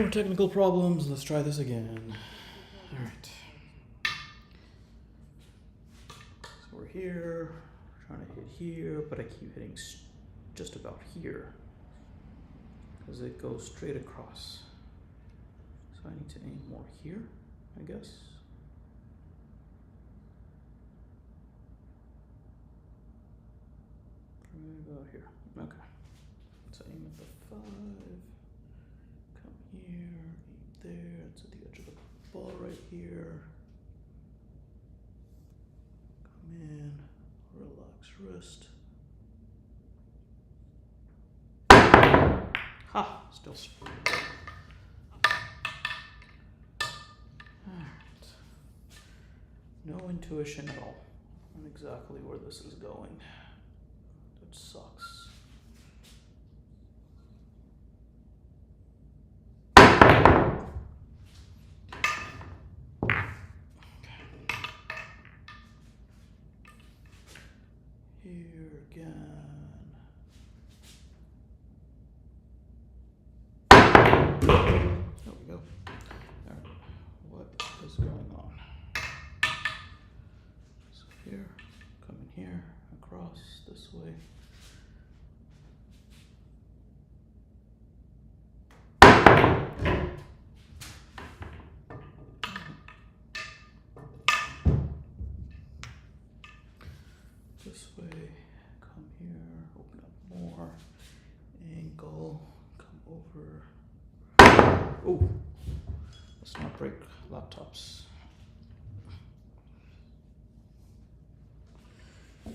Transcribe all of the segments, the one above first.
More technical problems. Let's try this again. All right. So we're here, we're trying to hit here, but I keep hitting just about here because it goes straight across. So I need to aim more here, I guess. Right about here. Okay. Let's aim at the 5. Come here, aim there. It's at the edge of the ball right here. Come in, relax wrist. Ha! Still. Alright. No intuition at all on exactly where this is going. That sucks. Here again. There we go. Alright, what is going on? So here, come in here, across this way. This way, come here, open up more, angle, come over. Oh, let's not break laptops. Here,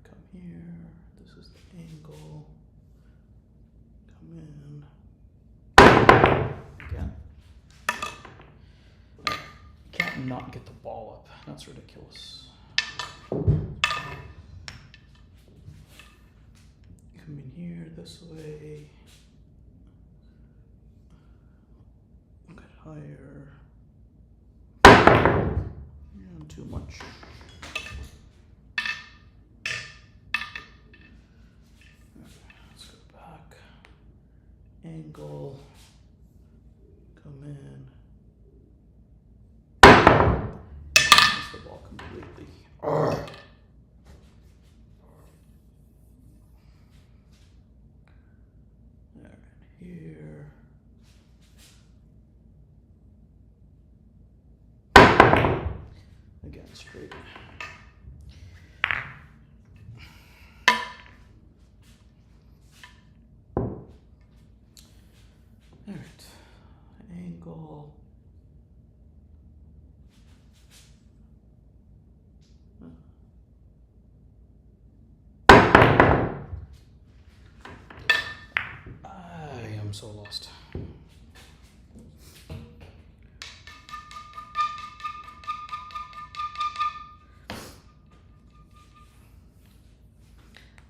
come here, this is the angle. Come in. Again. You can't not get the ball up. That's ridiculous. Come in here this way. Get higher. And too much. Let's go back. Angle. Come in. Miss the ball completely. Arrgh. Alright, here. Again, straight. Alright, angle. I am so lost.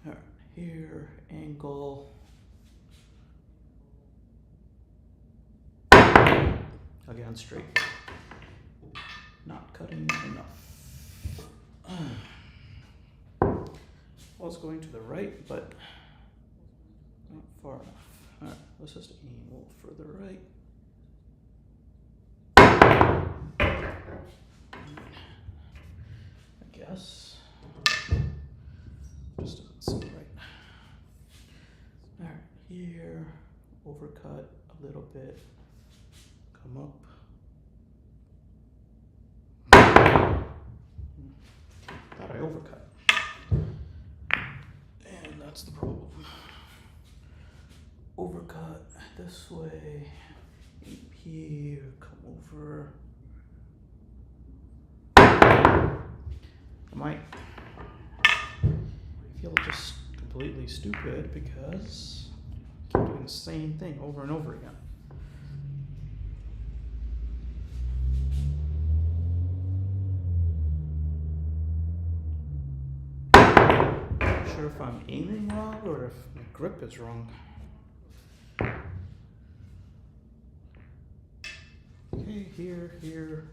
Alright, here, angle. Again, straight. Not cutting enough. Was going to the right, but not far enough. Alright, let's just aim a little further right. I guess. Just doesn't seem right. Alright, here, overcut a little bit. Come up. Thought I overcut. And that's the problem. Overcut this way. Aim here, come over. I might feel just completely stupid because I keep doing the same thing over and over again. Not sure if I'm aiming wrong or if my grip is wrong. Okay, here,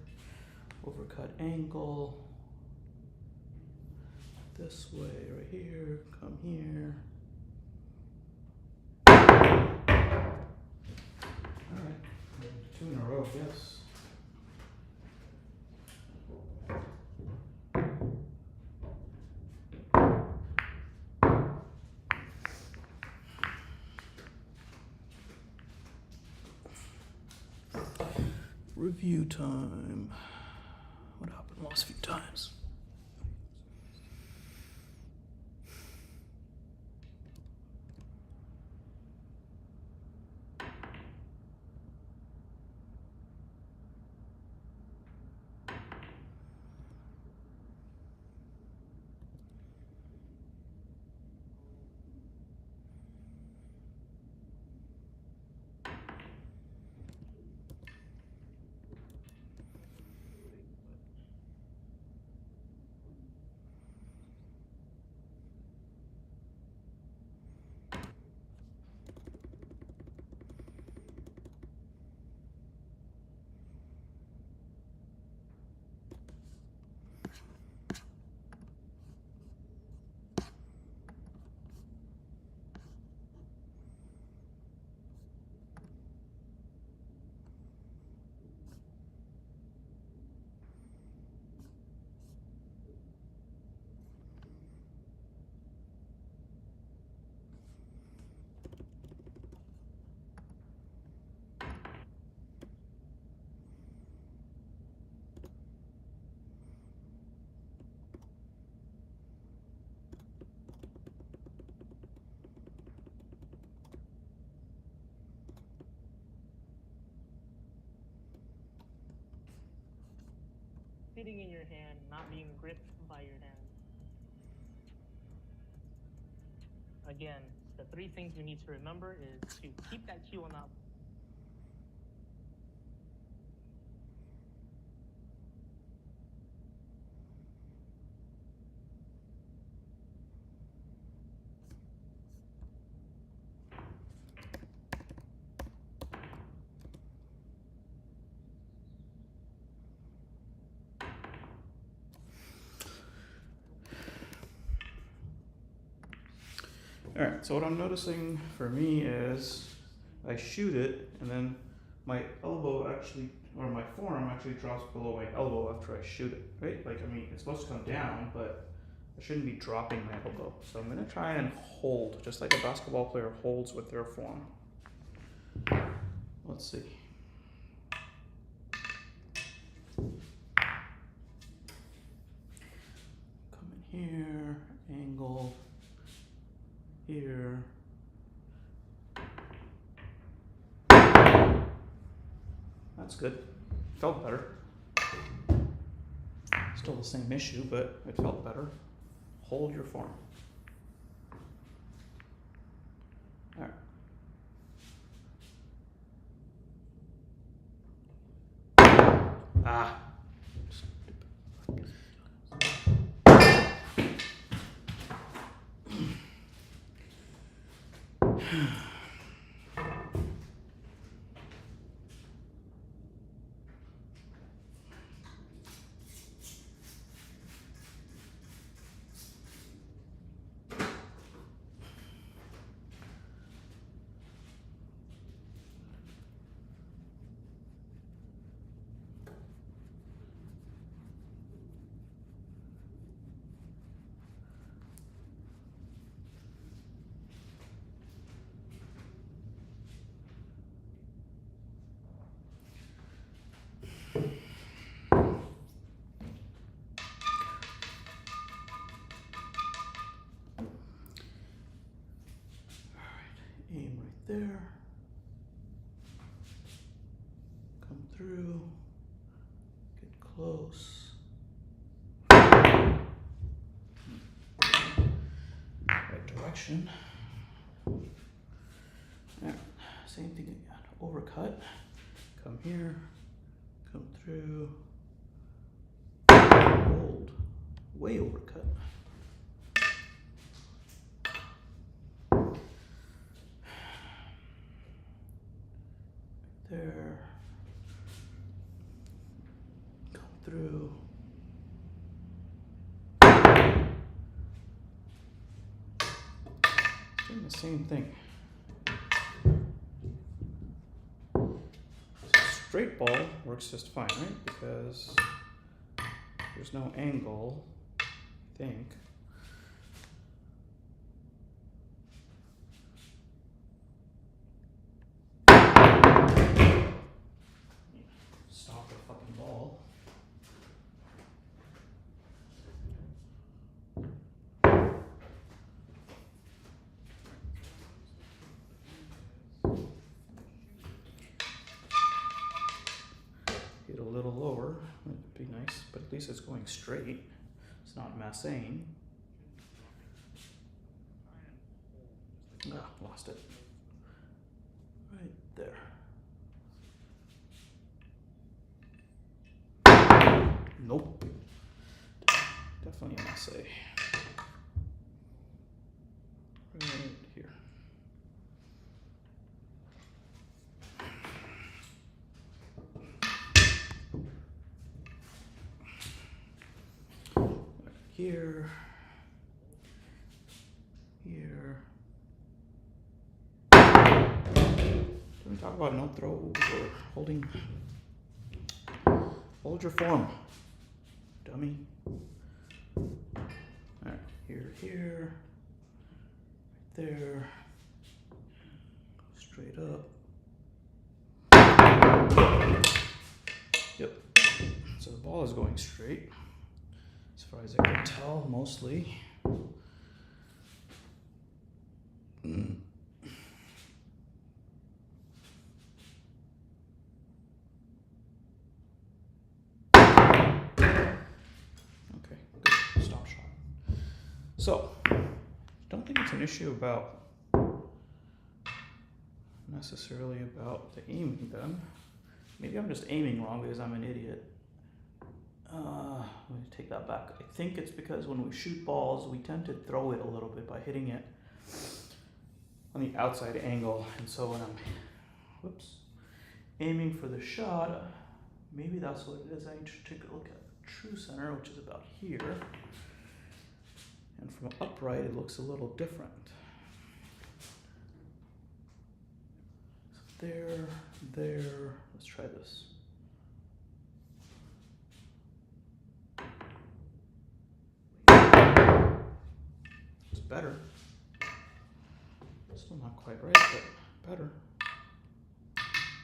overcut angle, this way, right here, come here. All right, 2 in a row, yes. Review time. What happened last few times? Sitting in your hand, not being gripped by your hand. Again, the 3 things you need to remember is to keep that cue on that. All right, so what I'm noticing for me is I shoot it and then my elbow actually, or my forearm actually drops below my elbow after I shoot it, right? Like, I mean, it's supposed to come down, but I shouldn't be dropping my elbow. So I'm gonna try and hold, just like a basketball player holds with their forearm. Let's see. Come in here, angle, here. That's good. Felt better. Still the same issue, but it felt better. Hold your form. All right. Ah. Aim right there. Come through. Get close. Right direction. Alright, same thing again. Overcut. Come here. Come through. Hold. Way overcut. There. Come through. the same thing. Straight ball works just fine, right? Because there's no angle, I think. Stop the fucking ball. Get a little lower, would be nice, but at least it's going straight. It's not massing. Ah, lost it. Right there. Nope. Definitely a masse. Right here. Here. Here. Can we talk about no throws or holding? Hold your form, dummy. Alright, here, right there, straight up. Yep, so the ball is going straight, as far as I can tell, mostly. Okay, good, stop shot. So, don't think it's an issue about, necessarily about the aiming then. Maybe I'm just aiming wrong because I'm an idiot. Let me take that back. I think it's because when we shoot balls, we tend to throw it a little bit by hitting it on the outside angle. And so when I'm, aiming for the shot, maybe that's what it is. I need to take a look at the true center, which is about here. And from upright, it looks a little different. So there, let's try this. It's better. Still not quite right, but better.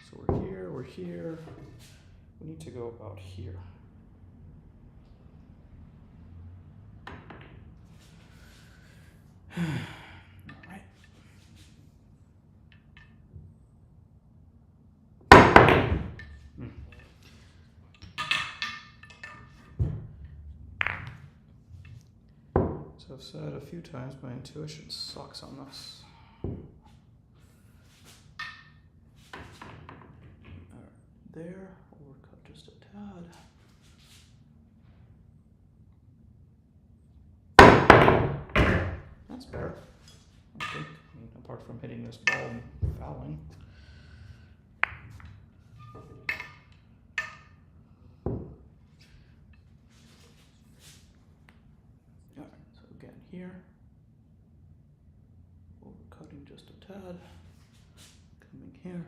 So we're here. We need to go about here. All right. So I've said a few times my intuition sucks on this. Alright, there, overcut just a tad. That's better, I think, apart from hitting this ball and fouling. Alright, so again here, overcutting just a tad, coming here.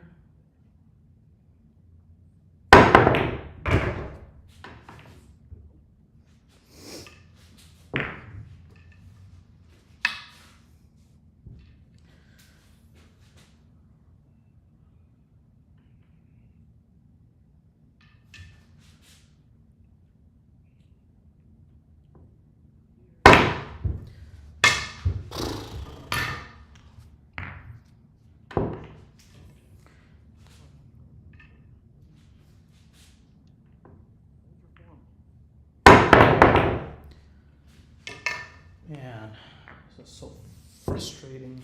Man, this is so frustrating.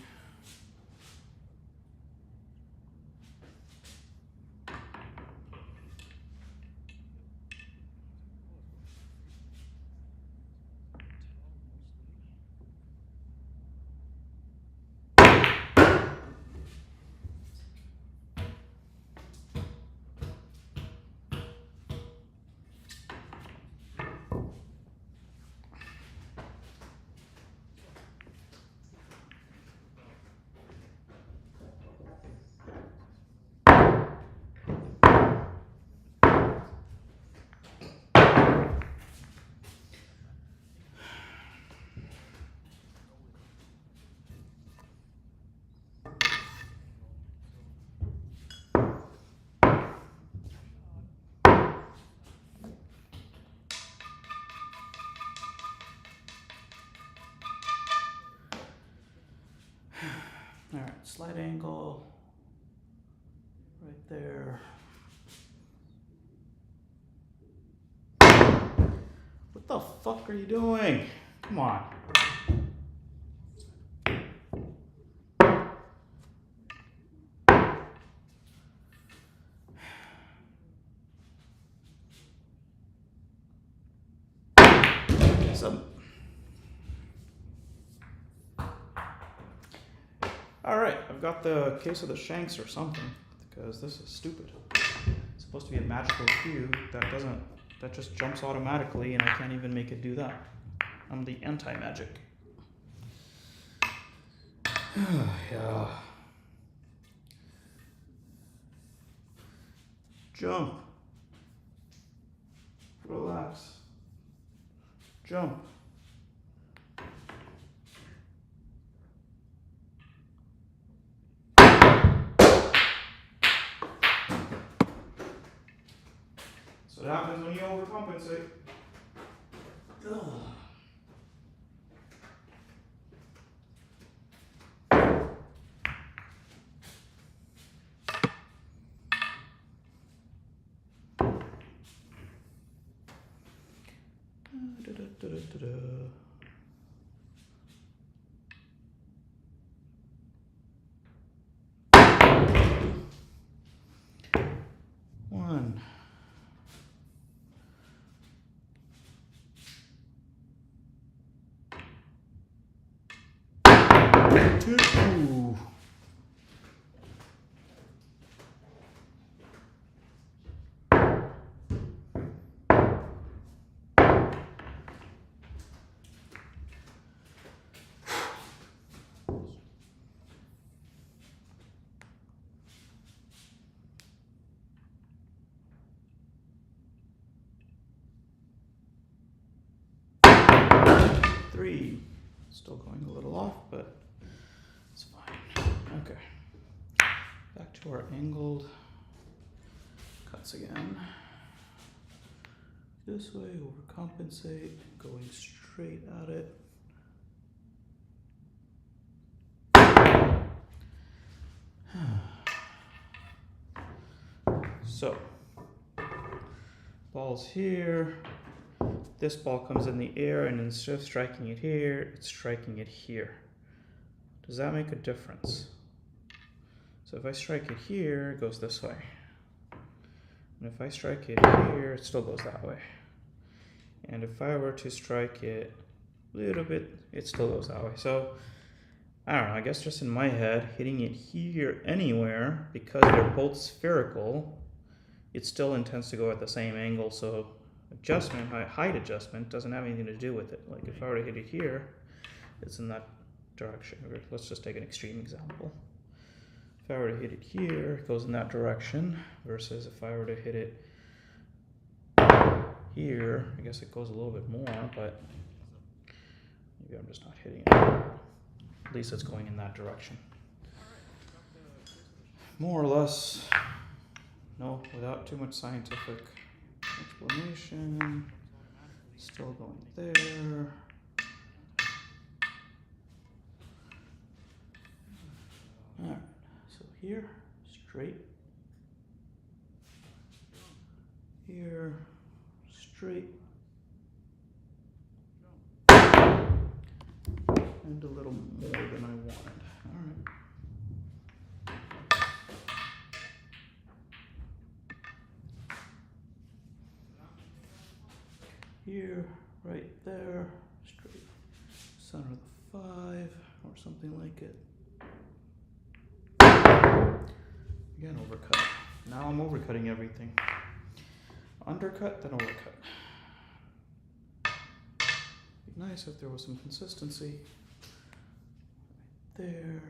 slight angle right there. What the fuck are you doing? Come on. Alright, I've got the case of the shanks or something, because this is stupid. It's supposed to be a magical cue that just jumps automatically, and I can't even make it do that. I'm the anti-magic. Yeah. Jump. Relax. Jump. So what happens when you overcompensate. Ugh. One. Two. 3. Still going a little off, but it's fine. Okay. Back to our angled cuts again. This way, overcompensate, going straight at it. So, ball's here. This ball comes in the air, and instead of striking it here, it's striking it here. Does that make a difference? So if I strike it here, it goes this way. And if I strike it here, it still goes that way. And if I were to strike it a little bit, it still goes that way. So, I don't know, I guess just in my head, hitting it here anywhere, because they're both spherical, it still intends to go at the same angle, so adjustment, height adjustment, doesn't have anything to do with it. Like if I were to hit it here, it's in that direction. Let's just take an extreme example. If I were to hit it here, it goes in that direction, versus if I were to hit it here, I guess it goes a little bit more, but maybe I'm just not hitting it. At least it's going in that direction. More or less, no, without too much scientific explanation. Still going there. Alright, so here, straight. Here, straight. And a little more than I wanted. Alright. Here, right there, straight center of the 5, or something like it. Again, overcut. Now I'm overcutting everything. Undercut, then overcut. Be nice if there was some consistency. Right there.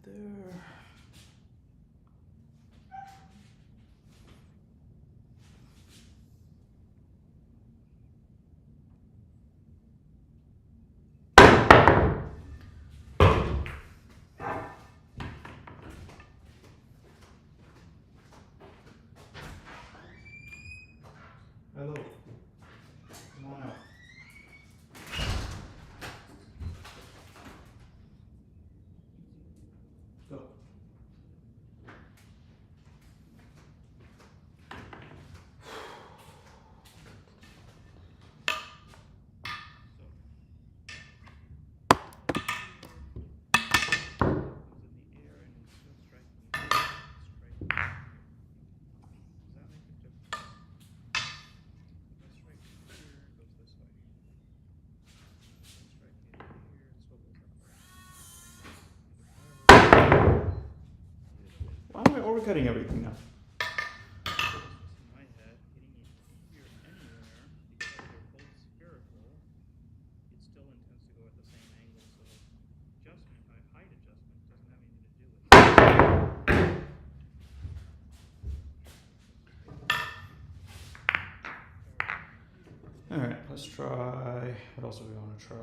There. Hello. Come on out. Go. Why am I overcutting everything now? Alright, let's try. What else do we want to try?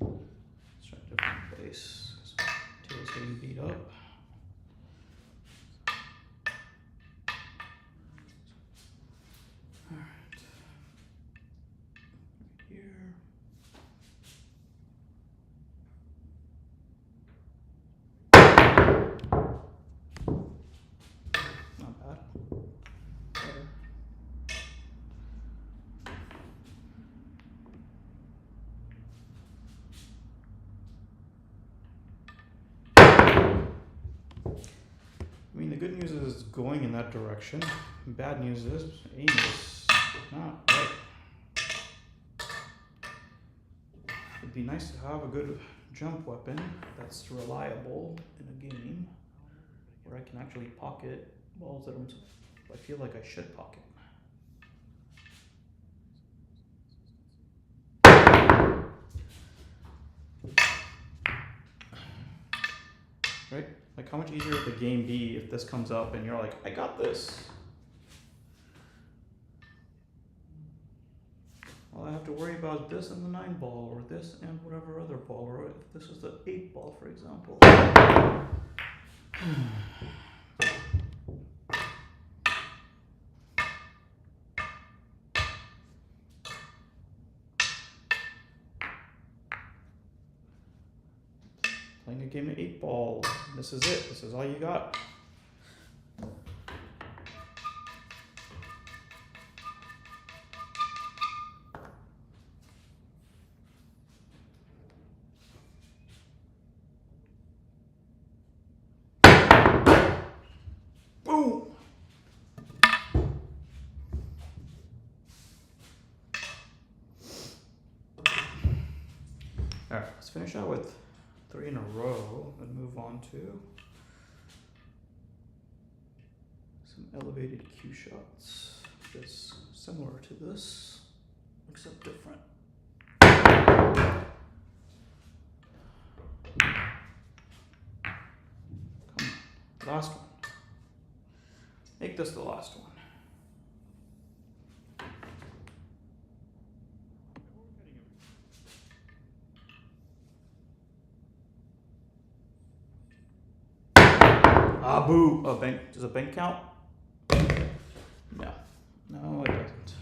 Let's try a different place. Tail's getting beat up. Alright. Here. Not bad. Better. I mean, the good news is it's going in that direction. Bad news is aim is not right. It'd be nice to have a good jump weapon that's reliable in a game where I can actually pocket balls that I feel like I should pocket. Right? Like, how much easier would the game be if this comes up and you're like, I got this? All I have to worry about is this and the 9 ball, or this and whatever other ball, or if this is the 8 ball, for example. Playing a game of 8 ball. This is it. This is all you got. Boom! Alright, let's finish out with 3 in a row and move on to some elevated cue shots. Just similar to this, except different. Come on. Last one. Make this the last one. Ah, boo! Oh, bank. Does a bank count? No. No, it doesn't.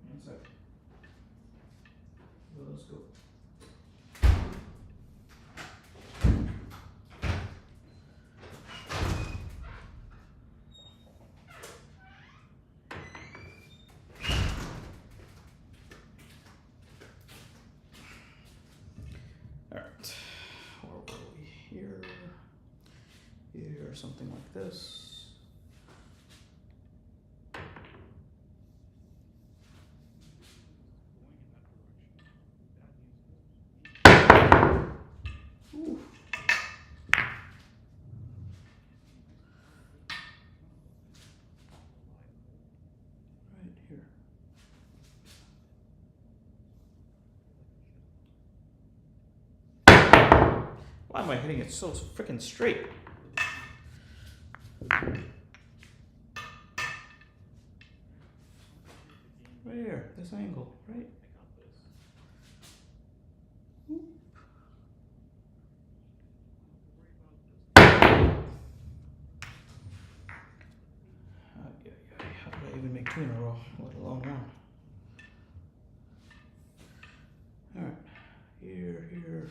One sec. Let's go. Alright. Where were we? Here. Here, something like this. Ooh. Why am I hitting it so freaking straight? Right here, this angle, right? How did I even make 2 in a row, let alone 1? Alright, here.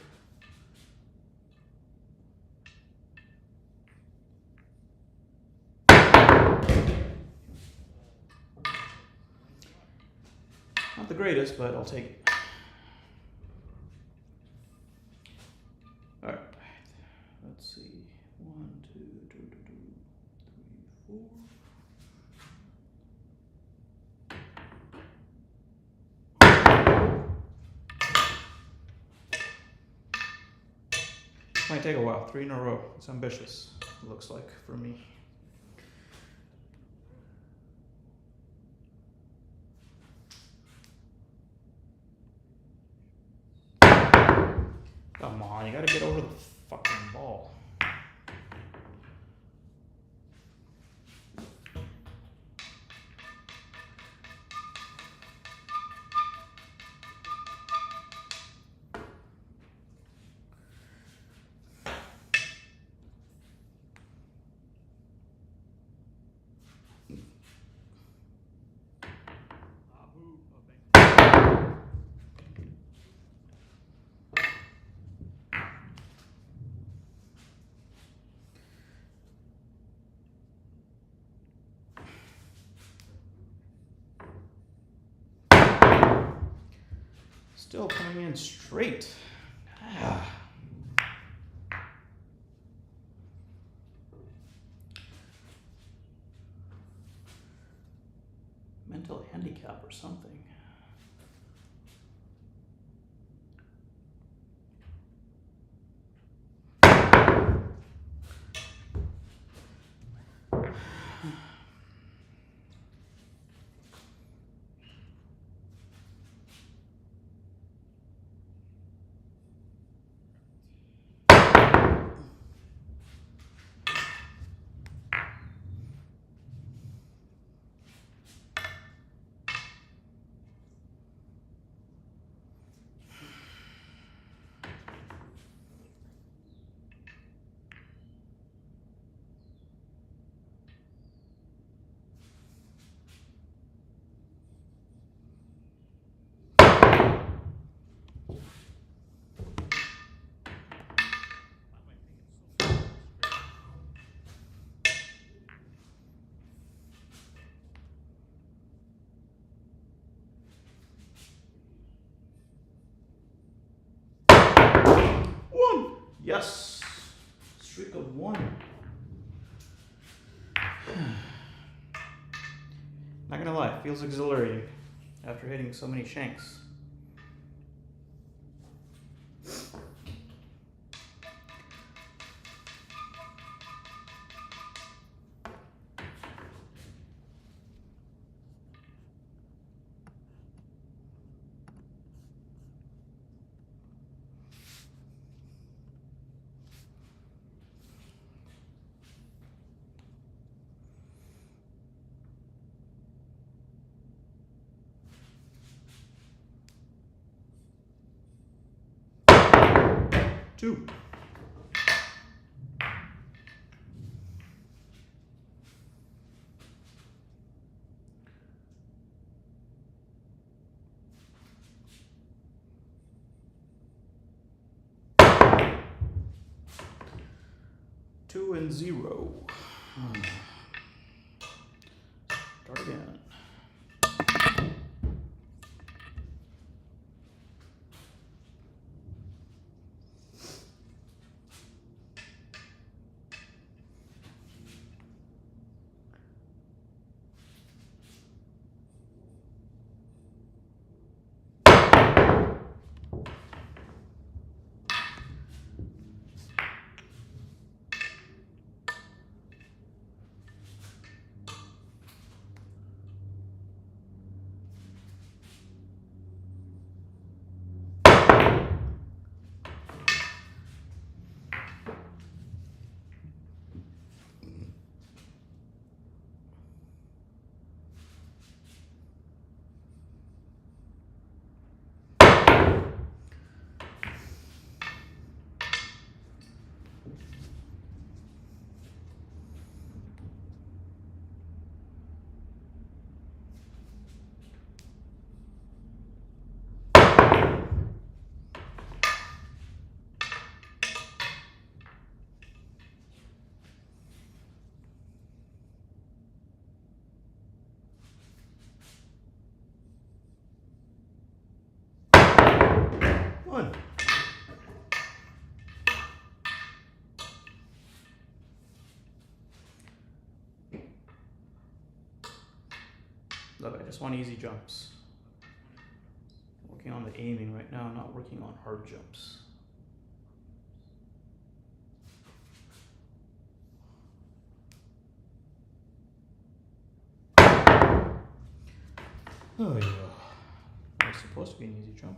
Not the greatest, but I'll take it. Alright, let's see. 1, 2, 3, 4. Might take a while. 3 in a row. It's ambitious, it looks like, for me. Come on, you gotta get over the fucking ball. Still coming in straight. Mental handicap or something. Yes, streak of 1. Not gonna lie, feels exhilarating after hitting so many shanks. Two. Two and 0. Start again. One. Look, I just want easy jumps. Working on the aiming right now, not working on hard jumps. Oh yeah. It's supposed to be an easy jump.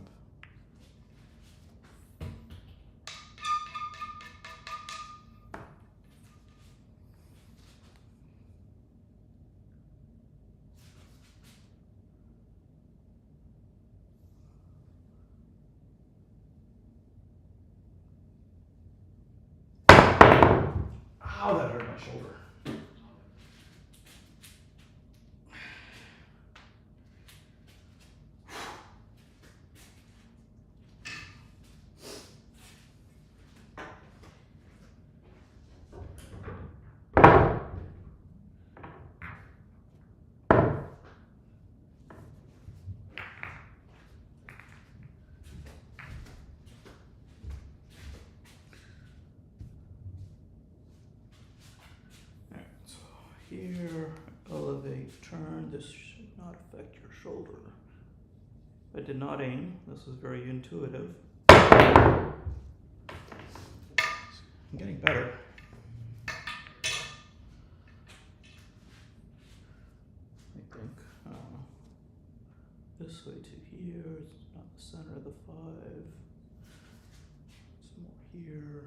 Ow, that hurt my shoulder. Here, elevate, turn. This should not affect your shoulder. I did not aim. This is very intuitive. I'm getting better. I think. I don't know. This way to here. It's not the center of the 5. Some more here.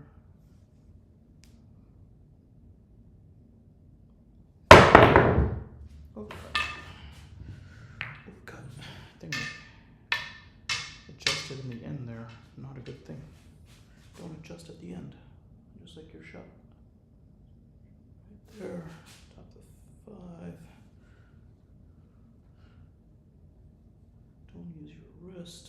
Oh, cut. Oh, cut. I think I adjusted in the end there. Not a good thing. Don't adjust at the end. Just like your shot. Right there. Top of 5. Don't use your wrist.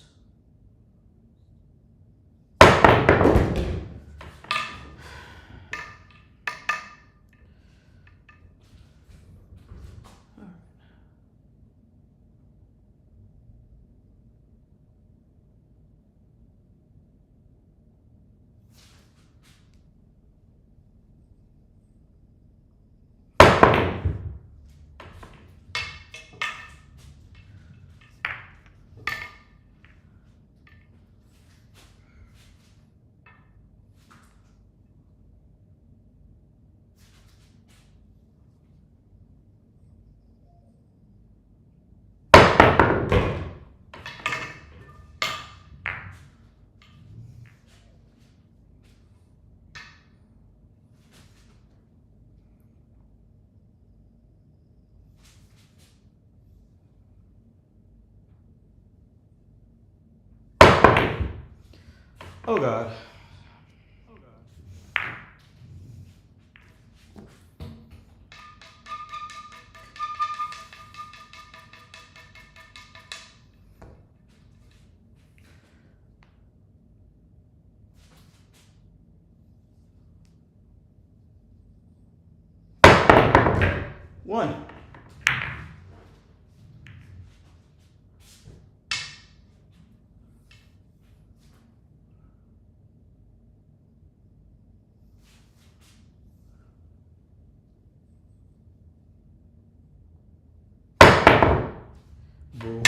Oh God. One. Boom.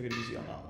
took it easy on that one.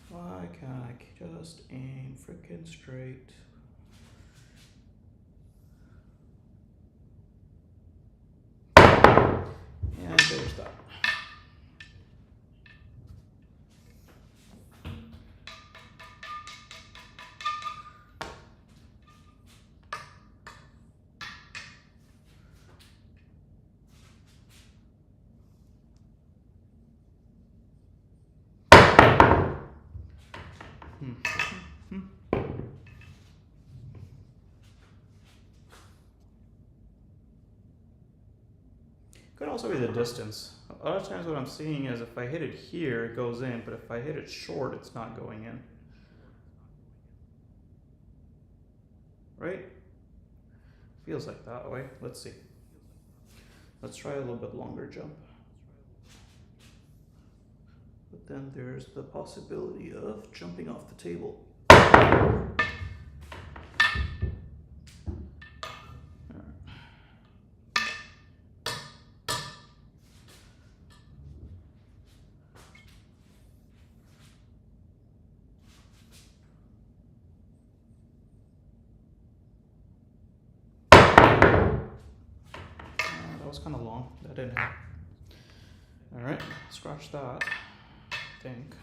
Why can't I just aim frickin' straight? And there's that. Could also be the distance. A lot of times what I'm seeing is if I hit it here, it goes in, but if I hit it short, it's not going in. Right? Feels like that way. Let's see. Let's try a little bit longer jump. But then there's the possibility of jumping off the table. That was kind of long. That didn't help. All right, scratch that, I think.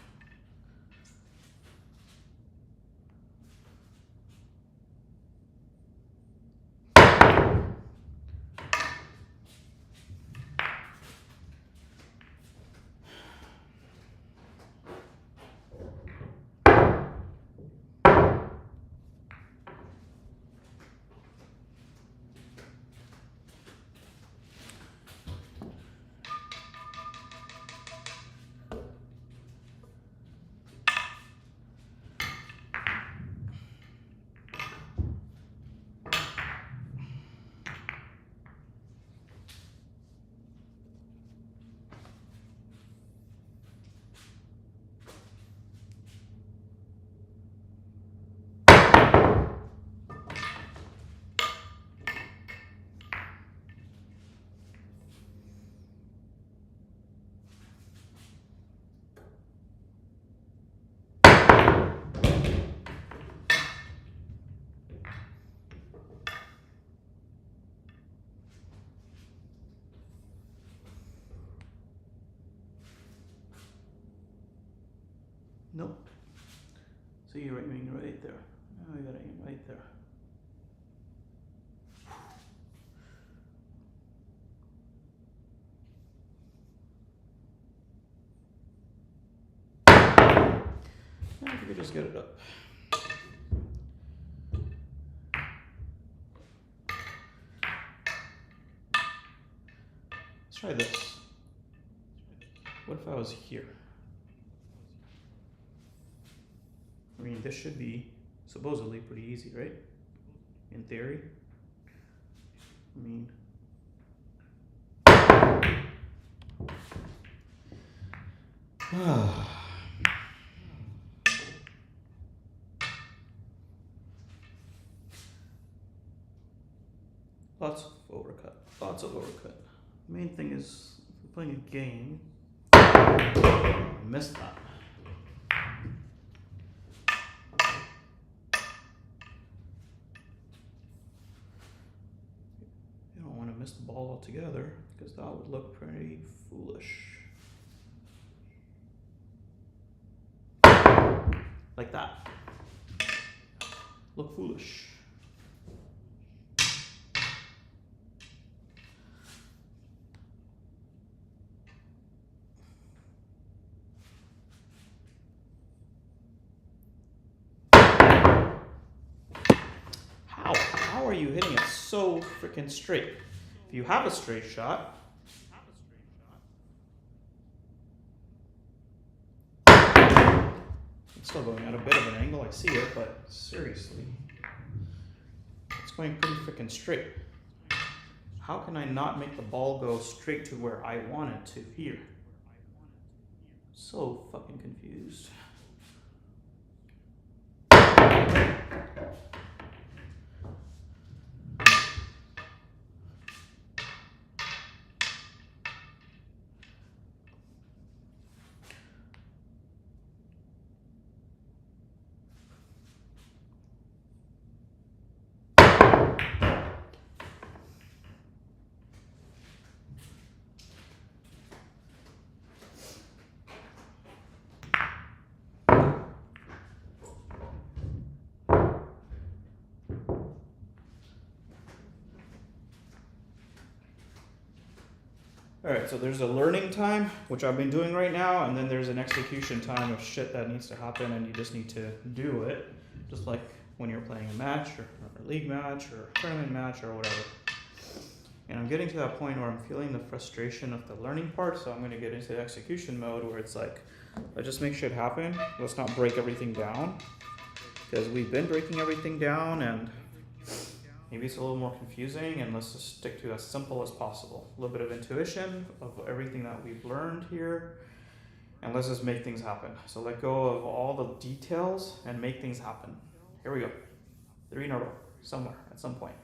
Nope. So you're aiming right there. Now you gotta aim right there. Now if you could just get it up. Let's try this. What if I was here? I mean, this should be supposedly pretty easy, right? In theory. I mean, lots of overcut. Lots of overcut. The main thing is, if we're playing a game, I missed that. You don't want to miss the ball altogether, because that would look pretty foolish. Like that. Look foolish. so freaking straight. If you have a straight shot, it's still going at a bit of an angle, I see it, but seriously, it's going pretty freaking straight. How can I not make the ball go straight to where I want it to here? So fucking confused. Alright, so there's a learning time, which I've been doing right now, and then there's an execution time of shit that needs to happen, and you just need to do it. Just like when you're playing a match, or a league match, or a tournament match, or whatever. And I'm getting to that point where I'm feeling the frustration of the learning part, so I'm going to get into the execution mode where it's like, let's just make shit happen. Let's not break everything down. Because we've been breaking everything down, and maybe it's a little more confusing, and let's just stick to as simple as possible. A little bit of intuition of everything that we've learned here, and let's just make things happen. So let go of all the details and make things happen. Here we go. 3 in a row, somewhere, at some point.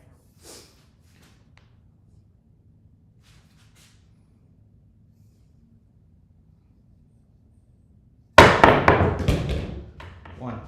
One.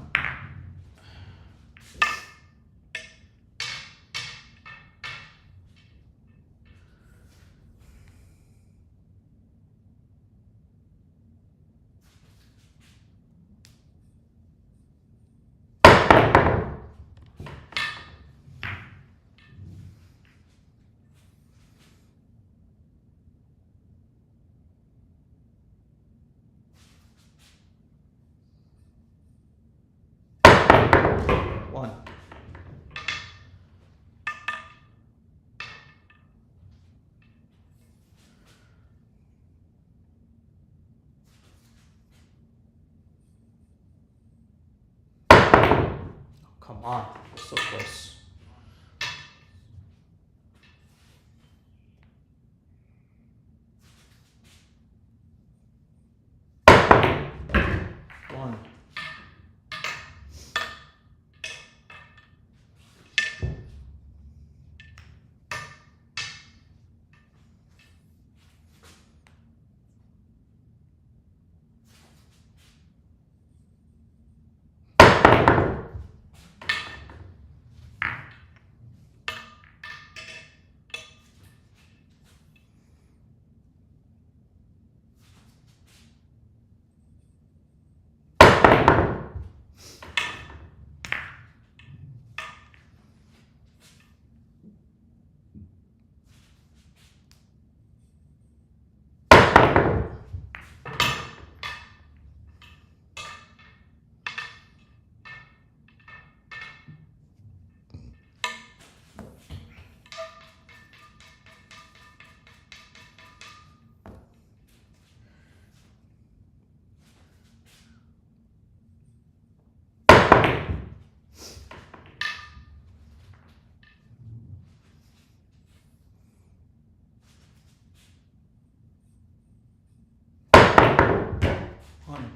One. Come on, so close. One. One.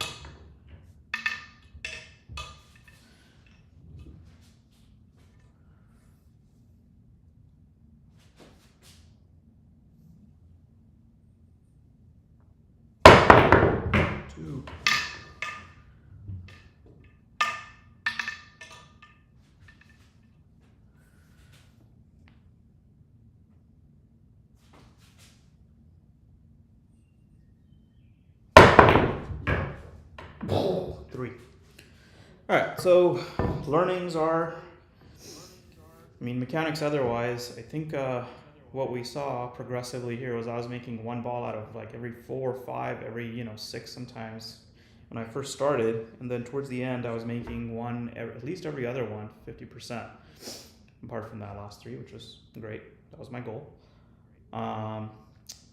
Two. Three. Alright, so learnings are, mechanics otherwise. I think what we saw progressively here was I was making one ball out of like every 4 or 5, every 6 sometimes when I first started, and then towards the end I was making one at least every other one, 50%. apart from that last 3, which was great. That was my goal.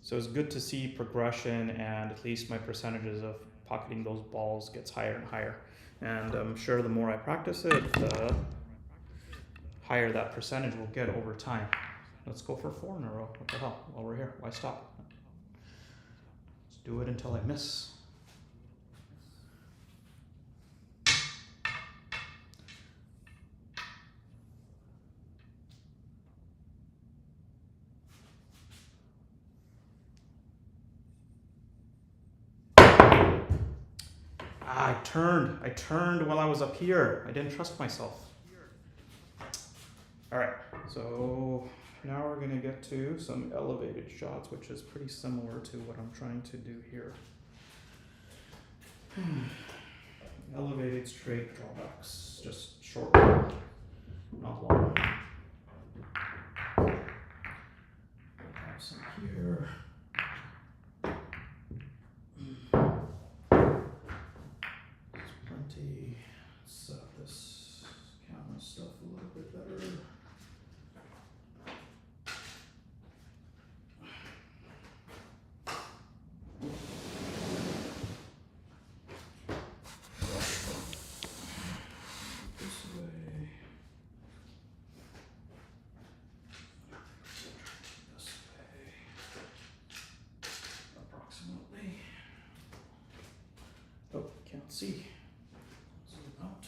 So it's good to see progression, and at least my percentages of pocketing those balls gets higher and higher. And I'm sure the more I practice it, the higher that percentage will get over time. Let's go for 4 in a row. What the hell? While we're here, why stop? Let's do it until I miss. I turned while I was up here. I didn't trust myself. All right, so now we're gonna get to some elevated shots, which is pretty similar to what I'm trying to do here. Elevated straight drawbacks, just short, not long. Have some here. Plenty. Let's set up this camera stuff a little bit better. This way. This way. Approximately. Oh, can't see. Zoom out.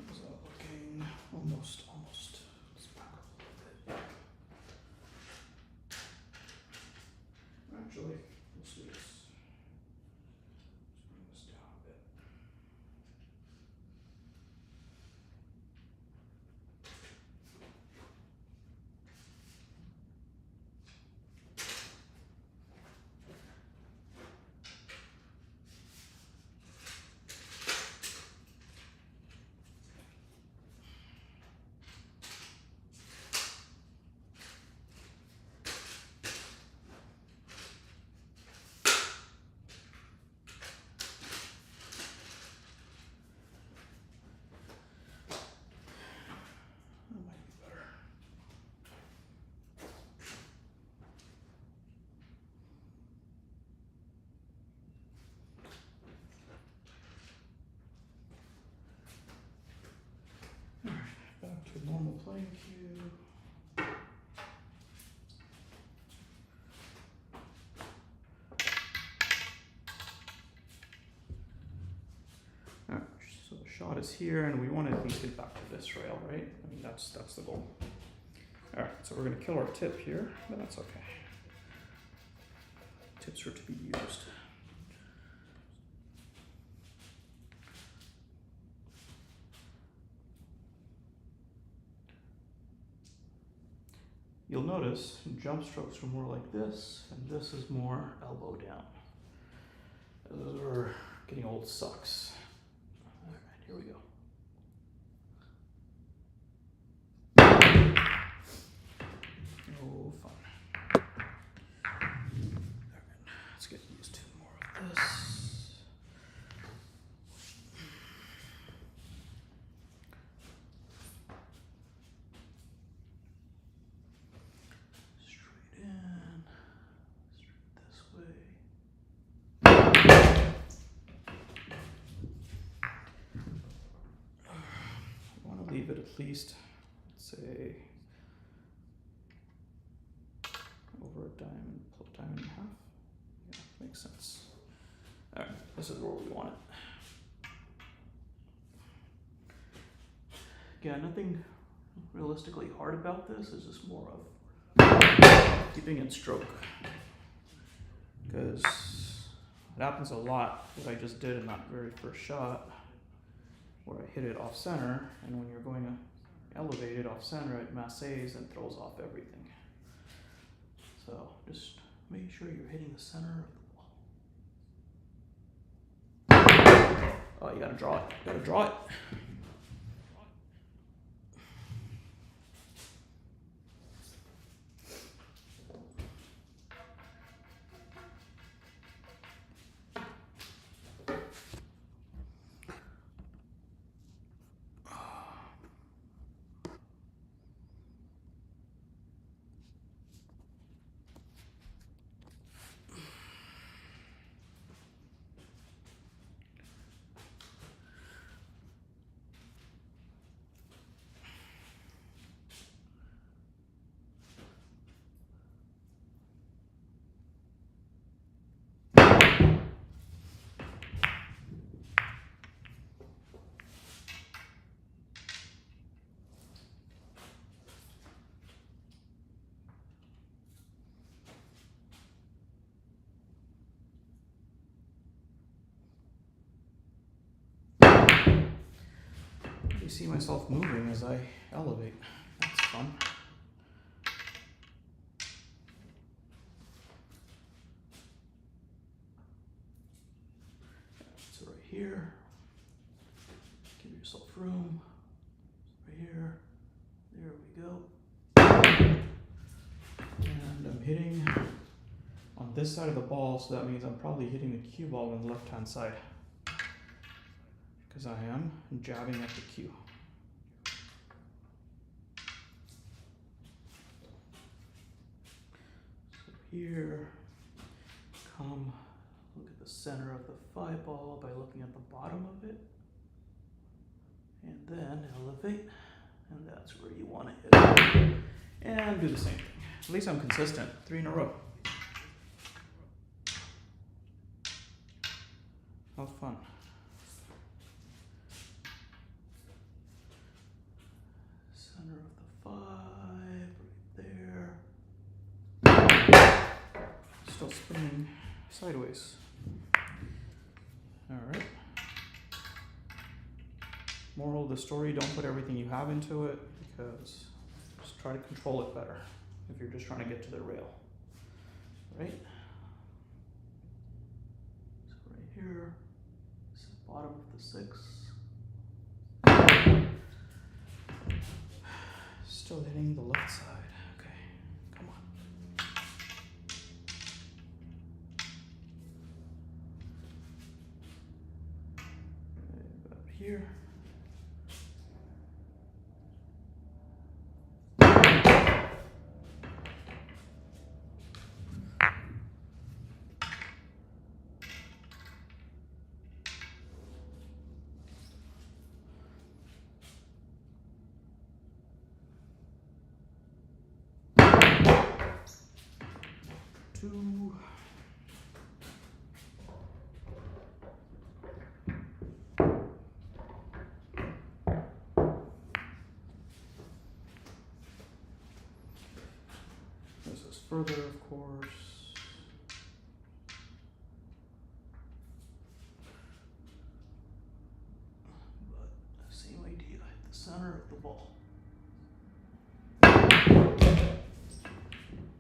How's that looking? Almost. Let's back up a little bit. Actually, let's do this. Let's bring this down a bit. That might be better. All right, back to normal playing cue. All right, so the shot is here, and we want to at least get back to this rail, right? I mean, that's the goal. All right, so we're gonna kill our tip here, but that's okay. Tips are to be used. You'll notice jump strokes are more like this, and this is more elbow down. Those are getting old sucks. All right, here we go. No fun. All right, let's get used to more of this. Straight in, straight this way. I want to leave it at least, let's say, over a diamond, pull a diamond in half. Yeah, makes sense. All right, this is where we want it. Again, nothing realistically hard about this. It's just more of keeping it stroke, because it happens a lot. What I just did in that very first shot, where I hit it off center, and when you're going to elevate it off center, it massays and throws off everything. So just make sure you're hitting the center of the ball. Oh, you gotta draw it. You gotta draw it. You see myself moving as I elevate. That's fun. So right here, give yourself room. Right here, there we go. And I'm hitting on this side of the ball, so that means I'm probably hitting the cue ball on the left-hand side, because I am jabbing at the cue. So here, come look at the center of the 5 ball by looking at the bottom of it, and then elevate, and that's where you want to hit it. And do the same thing. At least I'm consistent. 3 in a row. How fun. Center of the 5, right there. Still spinning sideways. All right. Moral of the story, don't put everything you have into it, because just try to control it better if you're just trying to get to the rail. Right? So right here, this is the bottom of the 6. Still hitting the left side. Okay, come on. About here. Two. This is further, of course. But same idea, hit the center of the ball.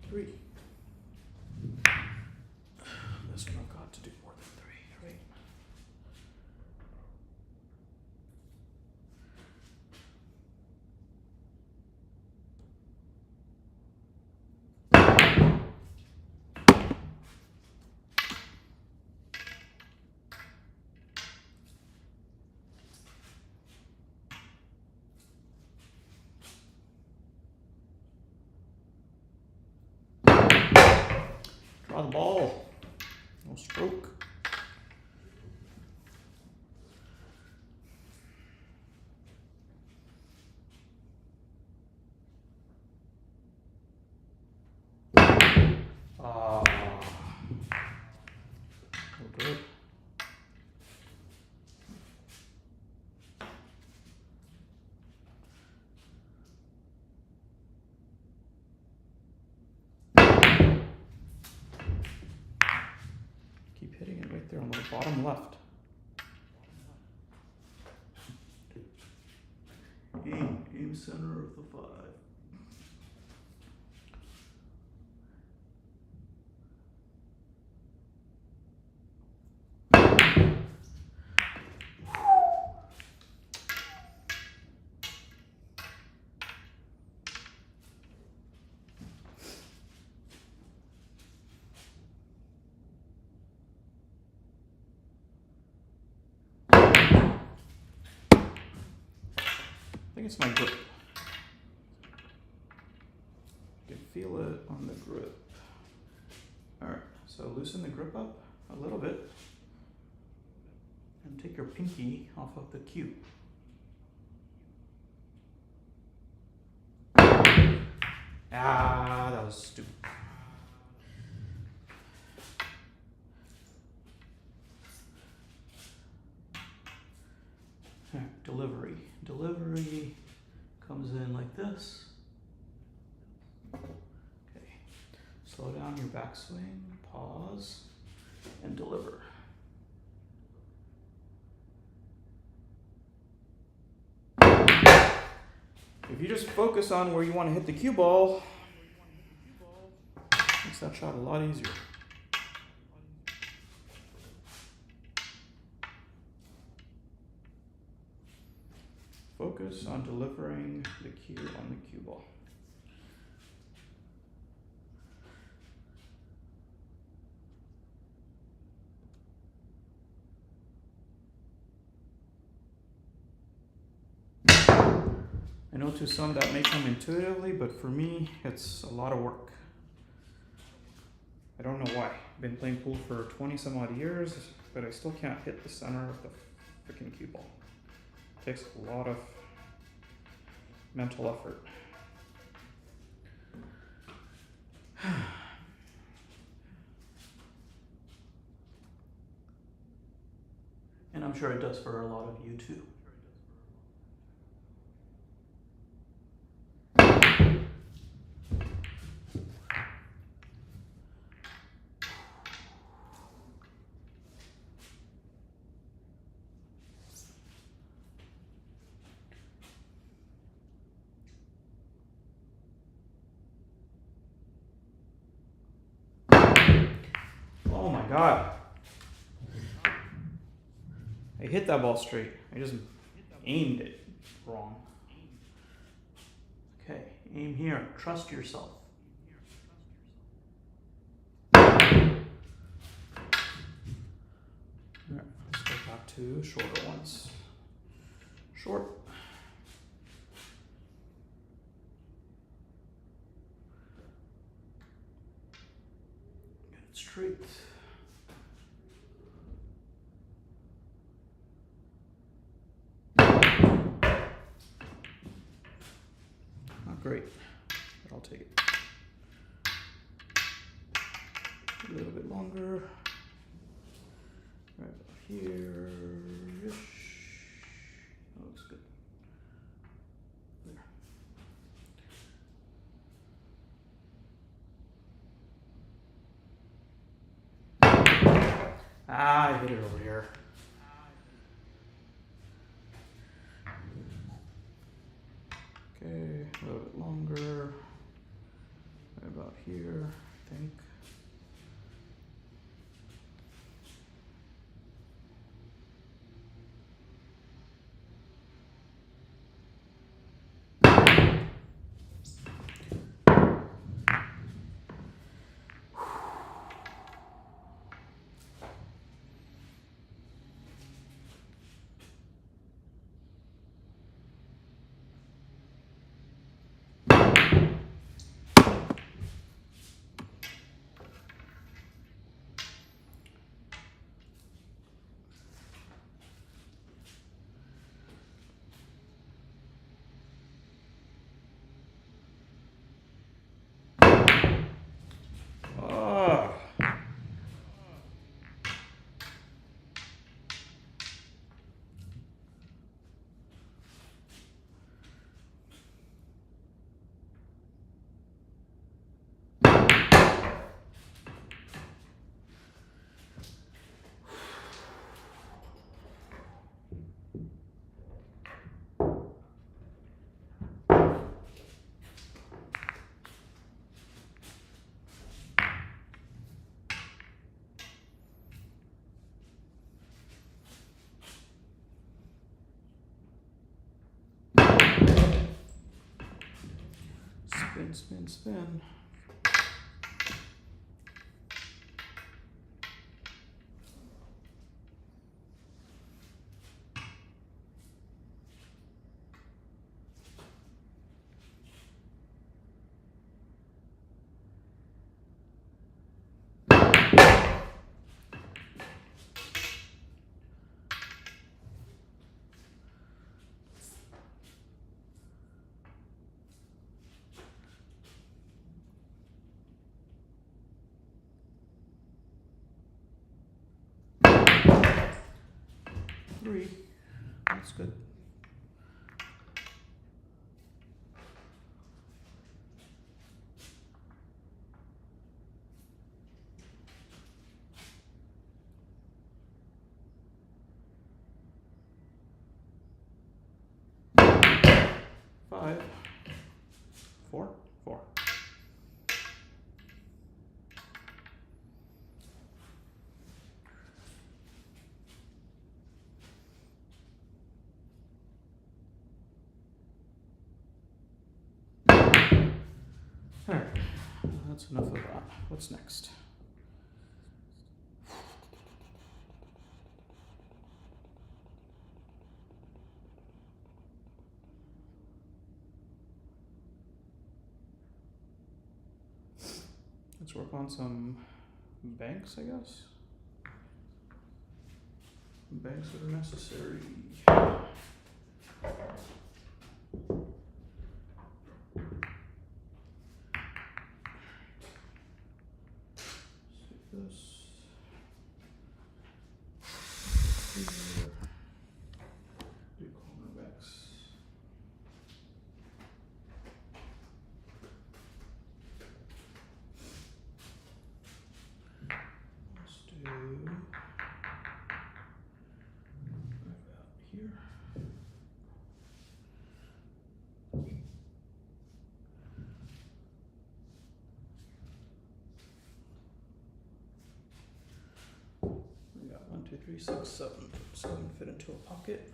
3. This one I've got to do more than 3, right? Draw the ball. No stroke. Ah. No good. Keep hitting it right there on the bottom left. Aim center of the 5. think it's my grip. You can feel it on the grip. All right, so loosen the grip up a little bit and take your pinky off of the cue. Ah, that was stupid. All right, delivery. Delivery comes in like this. Okay, slow down your backswing, pause, and deliver. If you just focus on where you want to hit the cue ball, makes that shot a lot easier. Focus on delivering the cue on the cue ball. I know to some that may come intuitively, but for me, it's a lot of work. I don't know why. I've been playing pool for 20 some odd years, but I still can't hit the center of the freaking cue ball. It takes a lot of mental effort. And I'm sure it does for a lot of you too. Oh my God. I hit that ball straight. I just aimed it wrong. Okay, aim here. Trust yourself. Alright, let's go back to shorter ones. Short. Get it straight. Not great, but I'll take it. A little bit longer. Right about here-ish. That looks good. There. Ah, I hit it over here. Okay, a little bit longer. Right about here, I think. Spin, spin, spin. 3. That's good. Five, 4, 4. Alright, that's enough of that. What's next? Let's work on some banks, I guess. Banks that are necessary. Save this. Here. Do cornerbacks. Let's do about here. We got 1, 2, 3, 6, 7. 7 fit into a pocket.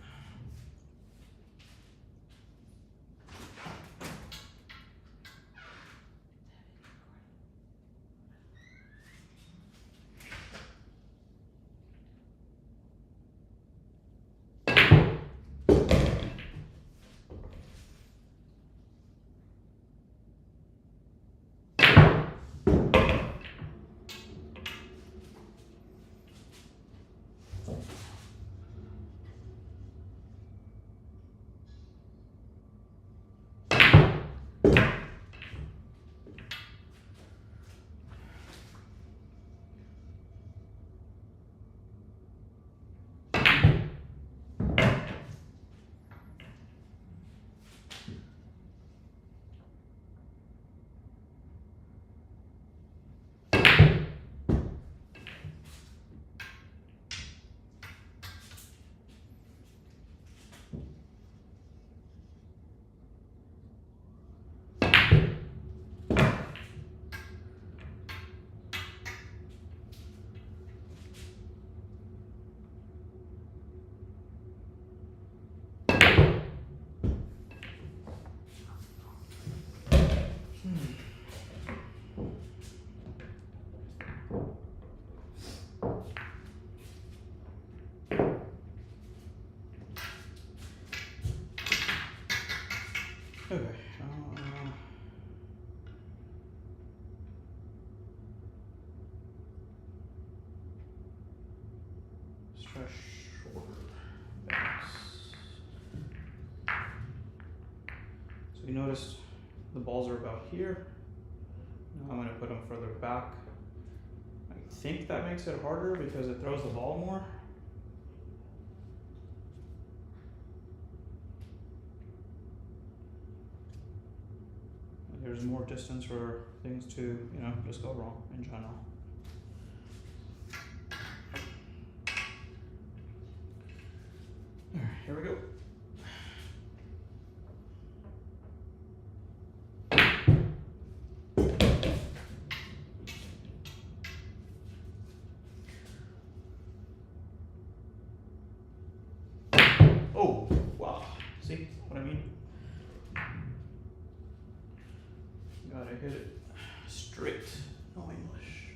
Okay. Let's try shorter backs. So you noticed the balls are about here. Now I'm going to put them further back. I think that makes it harder because it throws the ball more. There's more distance for things to, just go wrong in general. All right, here we go. Oh, wow. See what I mean? Gotta hit it straight. No English.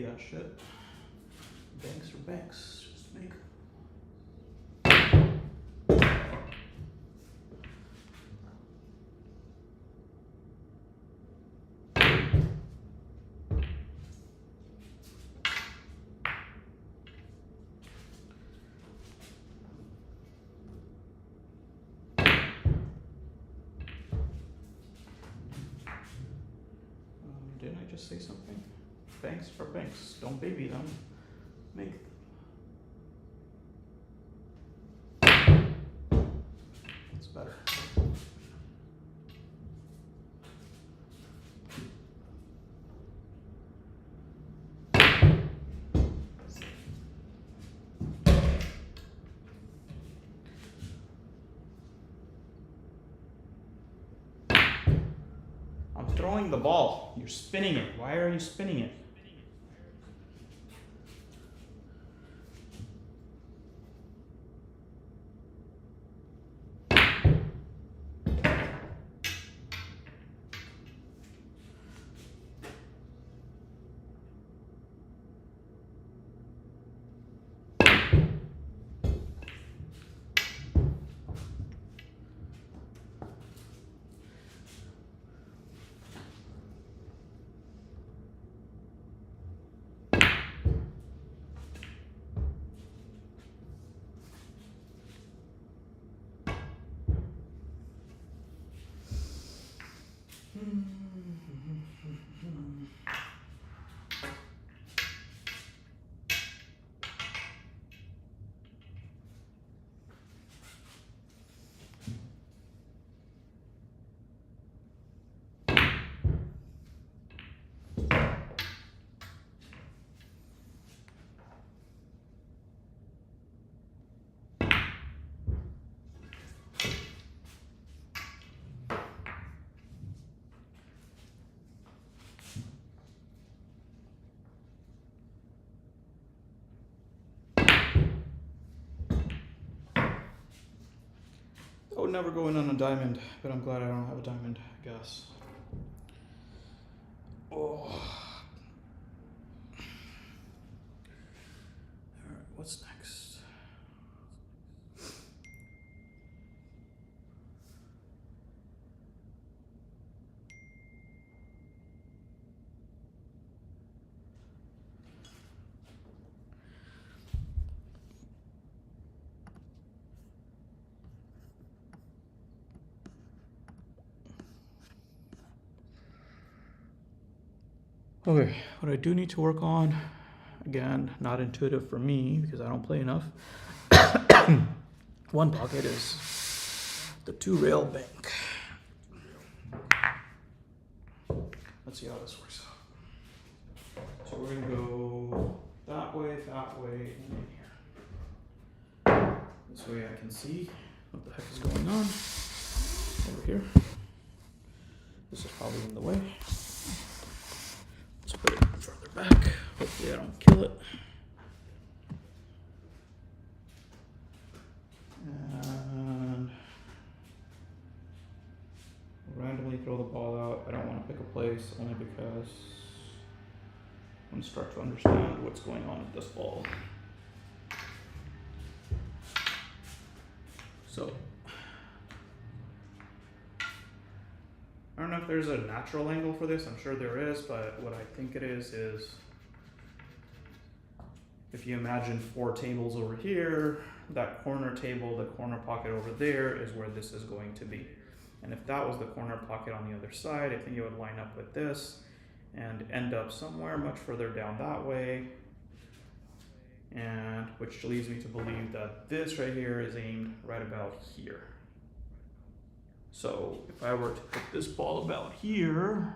that shit. Banks are banks. Just make. Didn't I just say something? Banks are banks. Don't baby them. Make. That's better. I'm throwing the ball. You're spinning it. Why are you spinning it? I would never go in on a diamond, but I'm glad I don't have a diamond, I guess. Oh. Alright, what's next? Okay, what I do need to work on, again, not intuitive for me because I don't play enough. One pocket is the 2-rail bank. Let's see how this works out. So we're gonna go that way, and in here. This way I can see what the heck is going on over here. This is probably in the way. Let's put it further back. Hopefully I don't kill it. And randomly throw the ball out. I don't want to pick a place only because I'm start to understand what's going on with this ball. So I don't know if there's a natural angle for this. I'm sure there is, but what I think it is if you imagine 4 tables over here, that corner table, the corner pocket over there is where this is going to be. And if that was the corner pocket on the other side, I think it would line up with this and end up somewhere much further down that way. And which leads me to believe that this right here is aimed right about here. So if I were to put this ball about here,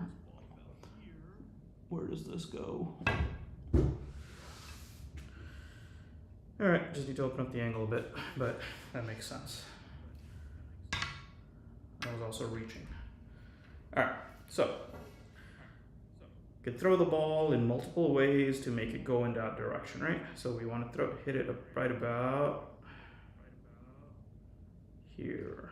where does this go? All right, just need to open up the angle a bit, but that makes sense. I was also reaching. All right, so you could throw the ball in multiple ways to make it go in that direction, right? So we want to hit it right about here.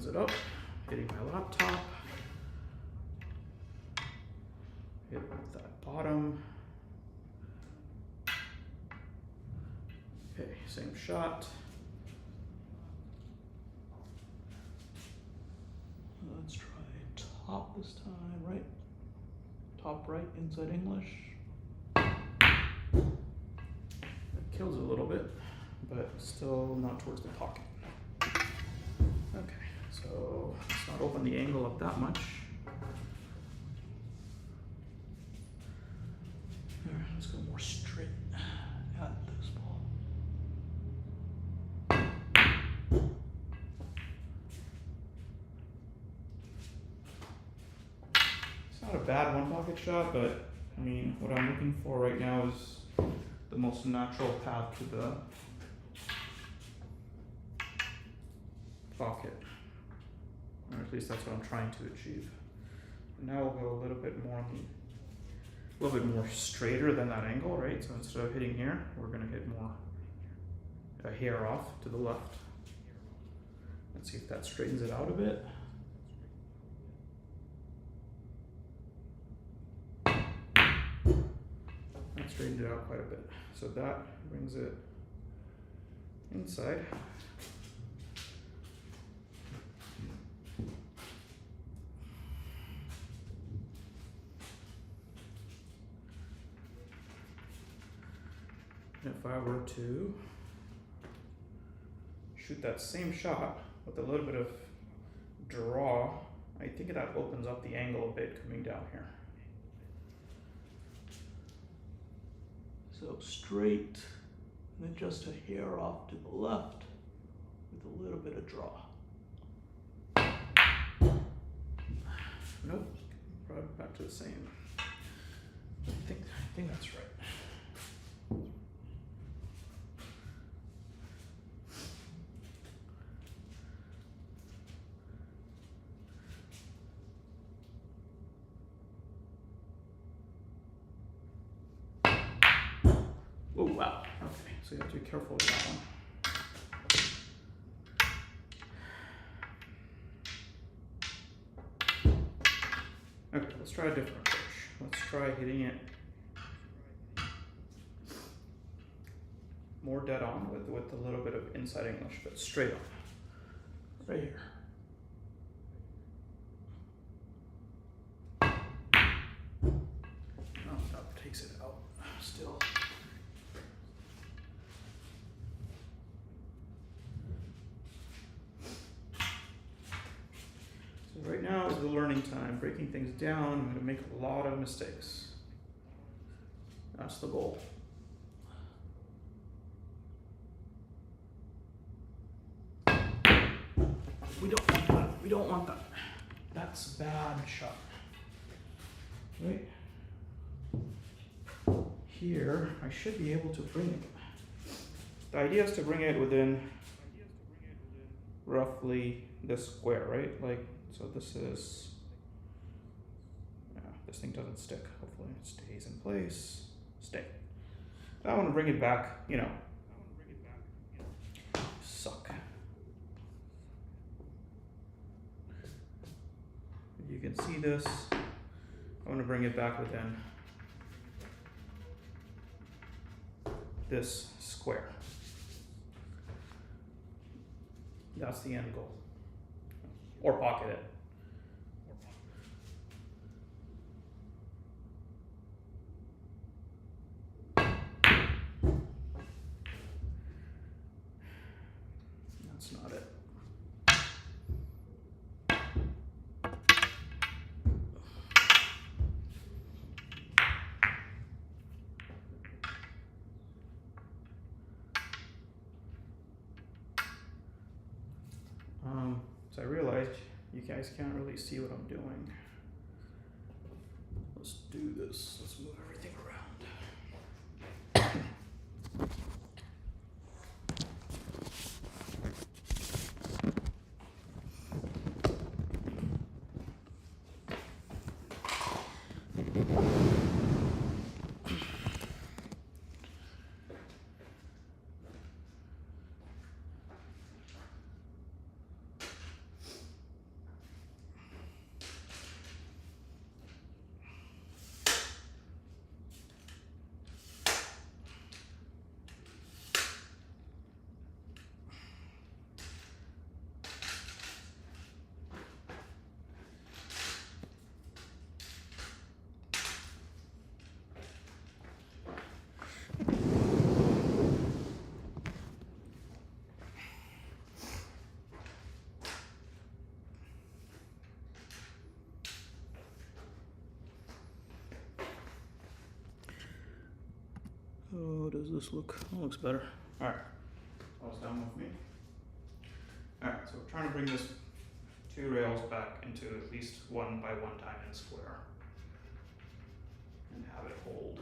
opens it up, hitting my laptop. Hit that bottom. Okay, same shot. Let's try top this time, right? Top right, inside English. That kills it a little bit, but still not towards the pocket. Okay, so let's not open the angle up that much. All right, let's go more straight at this ball. It's not a bad one pocket shot, but I mean, what I'm looking for right now is the most natural path to the pocket. Or at least that's what I'm trying to achieve. Now we'll go a little bit more straighter than that angle, right? So instead of hitting here, we're gonna hit more a hair off to the left. Let's see if that straightens it out a bit. That straightened it out quite a bit. So that brings it inside. And if I were to shoot that same shot with a little bit of draw, I think that opens up the angle a bit coming down here. So straight, and then just a hair off to the left with a little bit of draw. Nope, brought it back to the same. I think that's right. Oh wow, okay, so you have to be careful with that one. Okay, let's try a different approach. Let's try hitting it more dead on with a little bit of inside English, but straight on, right here. Oh, that takes it out still. Right now is the learning time, breaking things down. I'm going to make a lot of mistakes. That's the goal. We don't want that. We don't want that. That's a bad shot. Right? Here, I should be able to bring it. The idea is to bring it within roughly this square, right? Like, so this is, yeah, this thing doesn't stick. Hopefully it stays in place. Stay. I want to bring it back, you know. Suck. You can see this. I want to bring it back within this square. That's the end goal. Or pocket it. That's not it. So I realized you guys can't really see what I'm doing. Let's do this. Let's move everything around. Oh, does this look? That looks better. All right, that was done with me. All right, so we're trying to bring this 2 rails back into at least 1 by 1 diamond square and have it hold.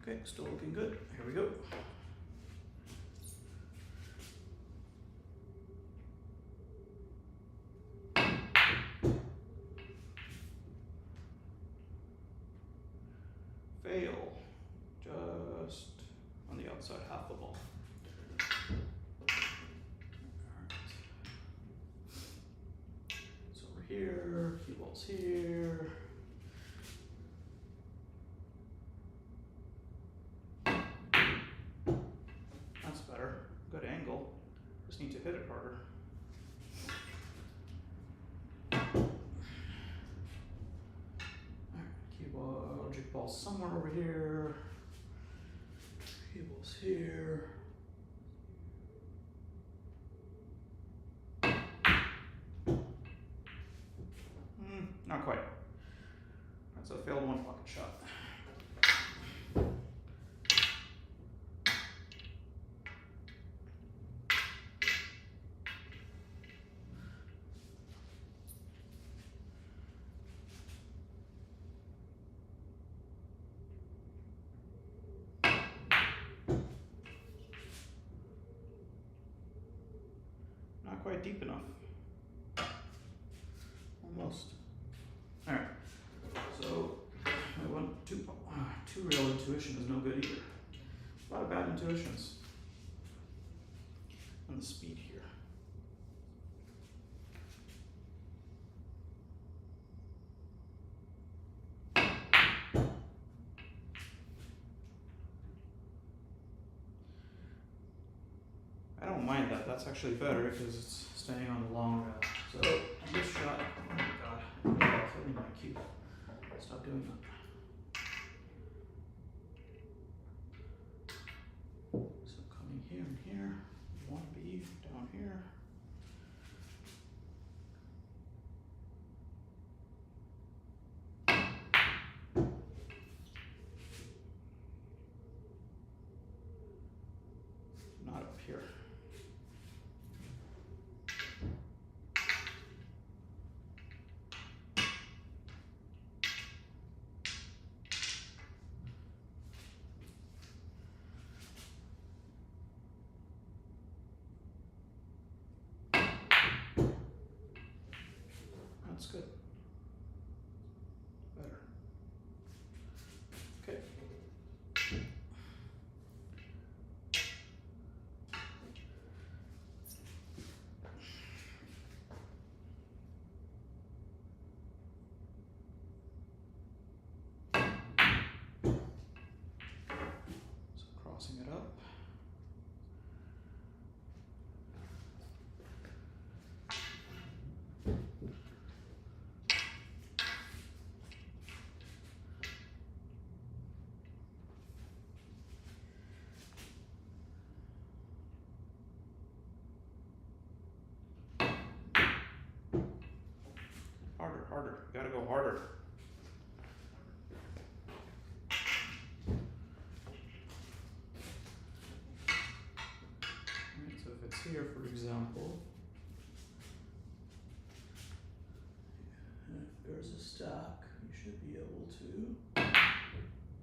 Okay, still looking good. Here we go. Fail. Just on the outside half the ball. Alright. So we're here, cue ball's here. That's better. Good angle. Just need to hit it harder. Alright, cue ball, jig ball somewhere over here. Cue ball's here. Not quite. That's a failed 1 pocket shot. Not quite deep enough. Almost. All right. So my 2 rail intuition is no good either. A lot of bad intuitions. And the speed here. I don't mind that. That's actually better because it's staying on the long rail. So this shot, oh my god, I'm killing my cue. Stop doing that. So coming here and here, 1B down here. Not up here. That's good. Better. Okay. So crossing it up. Harder, harder. You gotta go harder. example, if there's a stack, you should be able to.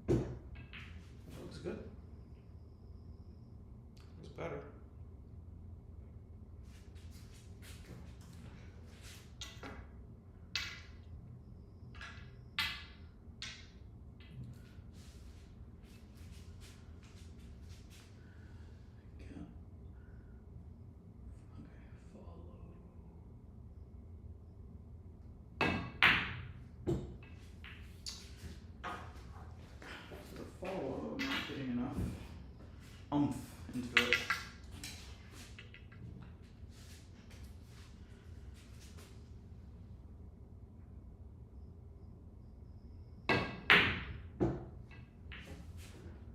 That looks good. Looks better. Follow, I'm not getting enough oomph into it.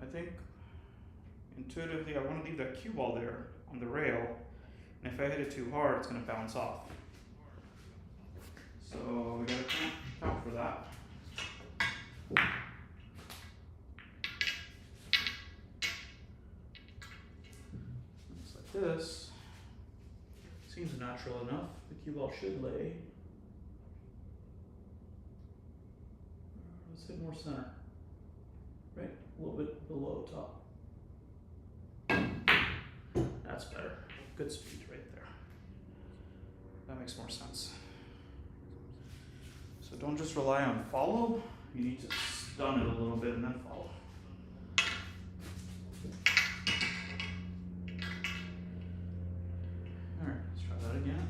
I think intuitively I want to leave that cue ball there on the rail, and if I hit it too hard, it's going to bounce off. So we got to count for that. This seems natural enough. The cue ball should lay. Let's hit more center. Right? A little bit below top. That's better. Good speed right there. That makes more sense. So don't just rely on follow. You need to stun it a little bit and then follow. Alright, let's try that again.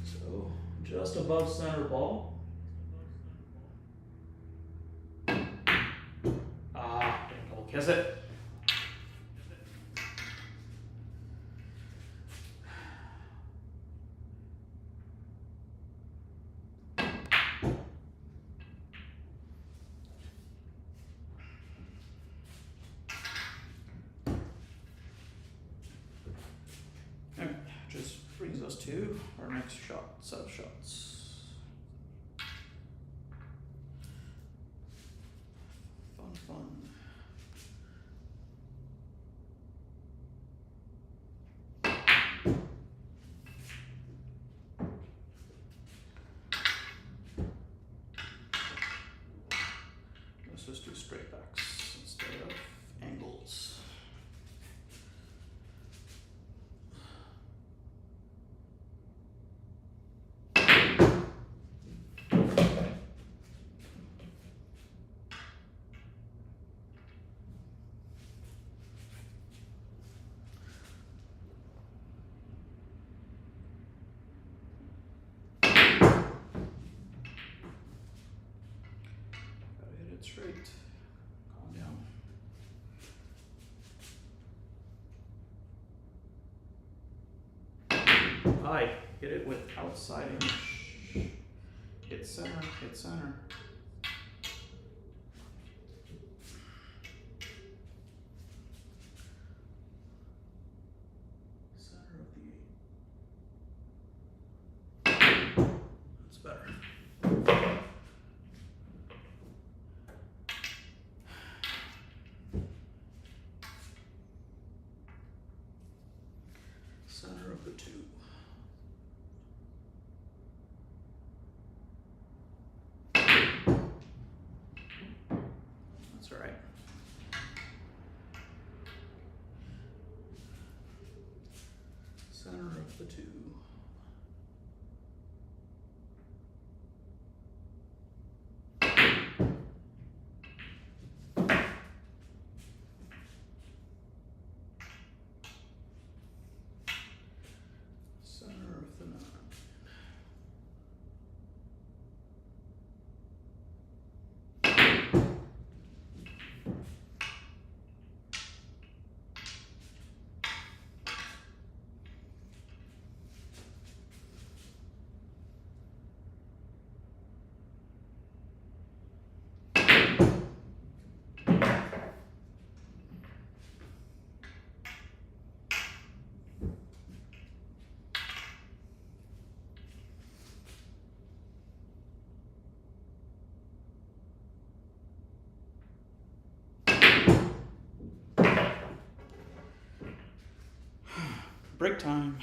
So, just above center ball. Double kiss it. Alright, just brings us to our next shot, set of shots. Fun. Let's just do straight backs instead of angles. Straight. Calm down. I hit it with outside inch. Hit center, hit center. Center of the 8. That's better. Center of the 2. That's all right. Center of the 2. Center of the 9. Break time.